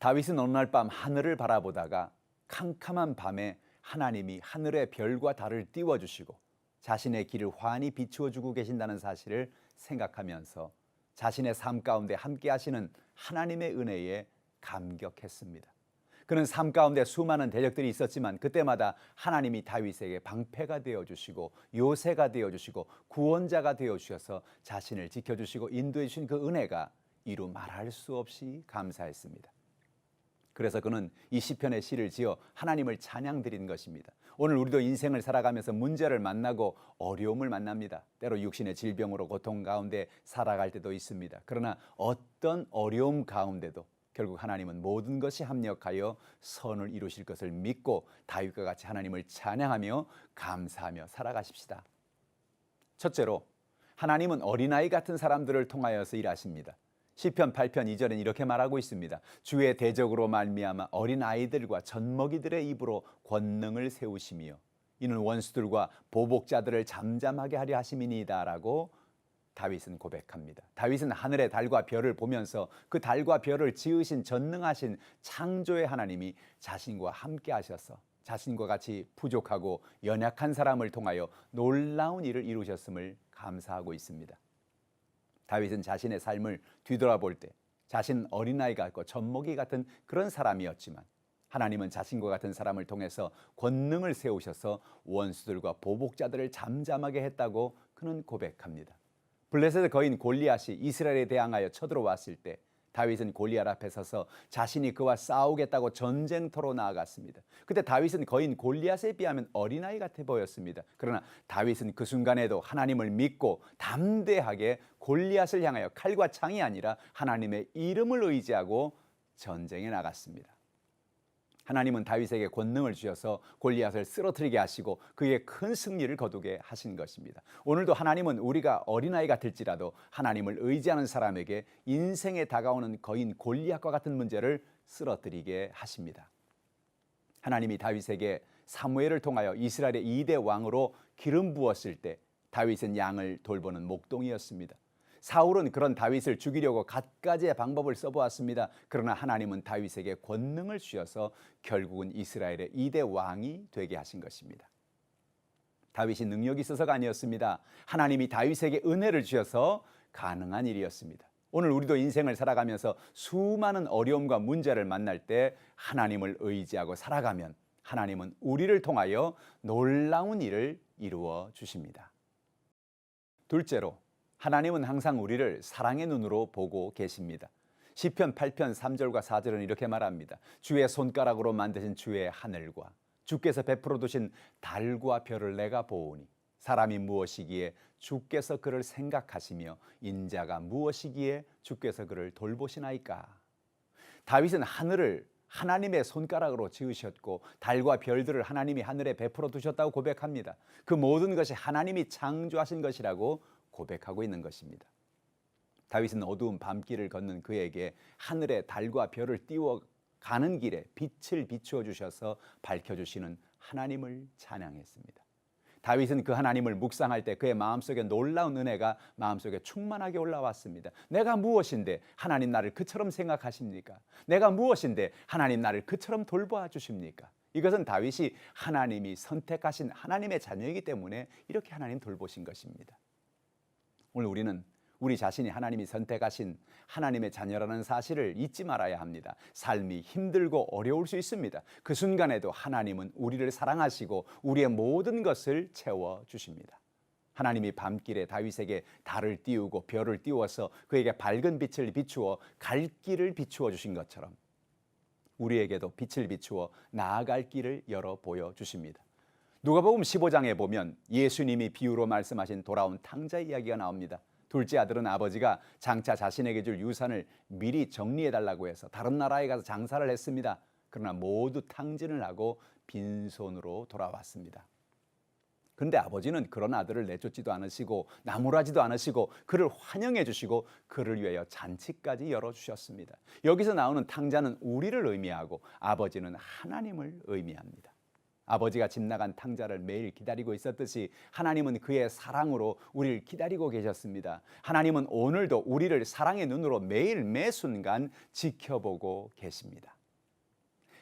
다윗은 어느 날 밤 하늘을 바라보다가 캄캄한 밤에 하나님이 하늘의 별과 달을 띄워주시고 자신의 길을 환히 비추어 주고 계신다는 사실을 생각하면서 자신의 삶 가운데 함께 하시는 하나님의 은혜에 감격했습니다. 그는 삶 가운데 수많은 대적들이 있었지만 그때마다 하나님이 다윗에게 방패가 되어주시고 요새가 되어주시고 구원자가 되어주셔서 자신을 지켜주시고 인도해 주신 그 은혜가 이루 말할 수 없이 감사했습니다. 그래서 그는 이 시편의 시를 지어 하나님을 찬양드린 것입니다. 오늘 우리도 인생을 살아가면서 문제를 만나고 어려움을 만납니다. 때로 육신의 질병으로 고통 가운데 살아갈 때도 있습니다. 그러나 어떤 어려움 가운데도 결국 하나님은 모든 것이 합력하여 선을 이루실 것을 믿고 다윗과 같이 하나님을 찬양하며 감사하며 살아가십시다. 첫째로, 하나님은 어린아이 같은 사람들을 통하여서 일하십니다. 시편 8편 2절은 이렇게 말하고 있습니다. 주의 대적으로 말미암아 어린아이들과 젖먹이들의 입으로 권능을 세우시며 이는 원수들과 보복자들을 잠잠하게 하려 하심이니이다 라고 다윗은 고백합니다. 다윗은 하늘의 달과 별을 보면서 그 달과 별을 지으신 전능하신 창조의 하나님이 자신과 함께 하셔서 자신과 같이 부족하고 연약한 사람을 통하여 놀라운 일을 이루셨음을 감사하고 있습니다. 다윗은 자신의 삶을 뒤돌아볼 때 자신 어린아이 같고 젖먹이 같은 그런 사람이었지만 하나님은 자신과 같은 사람을 통해서 권능을 세우셔서 원수들과 보복자들을 잠잠하게 했다고 그는 고백합니다. 블레셋의 거인 골리앗이 이스라엘에 대항하여 쳐들어왔을 때 다윗은 골리앗 앞에 서서 자신이 그와 싸우겠다고 전쟁터로 나아갔습니다. 그때 다윗은 거인 골리앗에 비하면 어린아이 같아 보였습니다. 그러나 다윗은 그 순간에도 하나님을 믿고 담대하게 골리앗을 향하여 칼과 창이 아니라 하나님의 이름을 의지하고 전쟁에 나갔습니다. 하나님은 다윗에게 권능을 주셔서 골리앗을 쓰러뜨리게 하시고 그에게 큰 승리를 거두게 하신 것입니다. 오늘도 하나님은 우리가 어린아이 같을지라도 하나님을 의지하는 사람에게 인생에 다가오는 거인 골리앗과 같은 문제를 쓰러뜨리게 하십니다. 하나님이 다윗에게 사무엘을 통하여 이스라엘의 2대 왕으로 기름 부었을 때 다윗은 양을 돌보는 목동이었습니다. 사울은 그런 다윗을 죽이려고 갖가지의 방법을 써보았습니다. 그러나 하나님은 다윗에게 권능을 주셔서 결국은 이스라엘의 2대 왕이 되게 하신 것입니다. 다윗이 능력이 있어서가 아니었습니다. 하나님이 다윗에게 은혜를 주셔서 가능한 일이었습니다. 오늘 우리도 인생을 살아가면서 수많은 어려움과 문제를 만날 때 하나님을 의지하고 살아가면 하나님은 우리를 통하여 놀라운 일을 이루어 주십니다. 둘째로, 하나님은 항상 우리를 사랑의 눈으로 보고 계십니다. 시편 8편 3절과 4절은 이렇게 말합니다. 주의 손가락으로 만드신 주의 하늘과 주께서 베풀어 두신 달과 별을 내가 보오니 사람이 무엇이기에 주께서 그를 생각하시며 인자가 무엇이기에 주께서 그를 돌보시나이까. 다윗은 하늘을 하나님의 손가락으로 지으셨고 달과 별들을 하나님이 하늘에 베풀어 두셨다고 고백합니다. 그 모든 것이 하나님이 창조하신 것이라고 고백하고 있는 것입니다. 다윗은 어두운 밤길을 걷는 그에게 하늘의 달과 별을 띄워 가는 길에 빛을 비추어 주셔서 밝혀주시는 하나님을 찬양했습니다. 다윗은 그 하나님을 묵상할 때 그의 마음속에 놀라운 은혜가 마음속에 충만하게 올라왔습니다. 내가 무엇인데 하나님 나를 그처럼 생각하십니까? 내가 무엇인데 하나님 나를 그처럼 돌보아 주십니까? 이것은 다윗이 하나님이 선택하신 하나님의 자녀이기 때문에 이렇게 하나님 돌보신 것입니다. 오늘 우리는 우리 자신이 하나님이 선택하신 하나님의 자녀라는 사실을 잊지 말아야 합니다. 삶이 힘들고 어려울 수 있습니다. 그 순간에도 하나님은 우리를 사랑하시고 우리의 모든 것을 채워주십니다. 하나님이 밤길에 다윗에게 달을 띄우고 별을 띄워서 그에게 밝은 빛을 비추어 갈 길을 비추어 주신 것처럼 우리에게도 빛을 비추어 나아갈 길을 열어 보여주십니다. 누가복음 15장에 보면 예수님이 비유로 말씀하신 돌아온 탕자 이야기가 나옵니다. 둘째 아들은 아버지가 장차 자신에게 줄 유산을 미리 정리해달라고 해서 다른 나라에 가서 장사를 했습니다. 그러나 모두 탕진을 하고 빈손으로 돌아왔습니다. 그런데 아버지는 그런 아들을 내쫓지도 않으시고 나무라지도 않으시고 그를 환영해 주시고 그를 위하여 잔치까지 열어주셨습니다. 여기서 나오는 탕자는 우리를 의미하고 아버지는 하나님을 의미합니다. 아버지가 집 나간 탕자를 매일 기다리고 있었듯이 하나님은 그의 사랑으로 우리를 기다리고 계셨습니다. 하나님은 오늘도 우리를 사랑의 눈으로 매일 매순간 지켜보고 계십니다.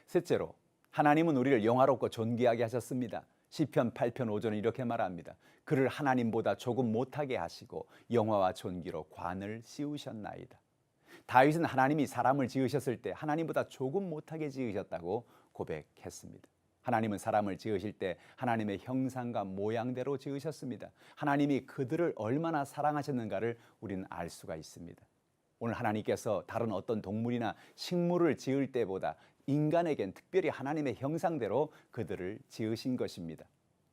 셋째로, 하나님은 우리를 영화롭고 존귀하게 하셨습니다. 시편 8편 5절은 이렇게 말합니다. 그를 하나님보다 조금 못하게 하시고 영화와 존귀로 관을 씌우셨나이다. 다윗은 하나님이 사람을 지으셨을 때 하나님보다 조금 못하게 지으셨다고 고백했습니다. 하나님은 사람을 지으실 때 하나님의 형상과 모양대로 지으셨습니다. 하나님이 그들을 얼마나 사랑하셨는가를 우리는 알 수가 있습니다. 오늘 하나님께서 다른 어떤 동물이나 식물을 지을 때보다 인간에겐 특별히 하나님의 형상대로 그들을 지으신 것입니다.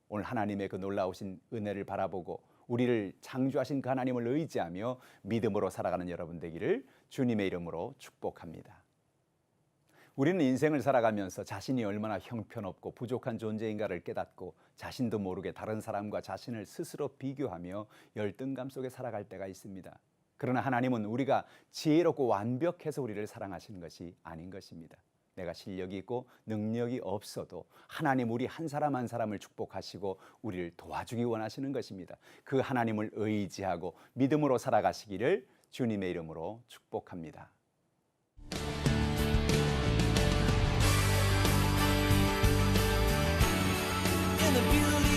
오늘 하나님의 그 놀라우신 은혜를 바라보고 우리를 창조하신 그 하나님을 의지하며 믿음으로 살아가는 여러분 되기를 주님의 이름으로 축복합니다. 우리는 인생을 살아가면서 자신이 얼마나 형편없고 부족한 존재인가를 깨닫고 자신도 모르게 다른 사람과 자신을 스스로 비교하며 열등감 속에 살아갈 때가 있습니다. 그러나 하나님은 우리가 지혜롭고 완벽해서 우리를 사랑하시는 것이 아닌 것입니다. 내가 실력이 있고 능력이 없어도 하나님 우리 한 사람 한 사람을 축복하시고 우리를 도와주기 원하시는 것입니다. 그 하나님을 의지하고 믿음으로 살아가시기를 주님의 이름으로 축복합니다. In the beauty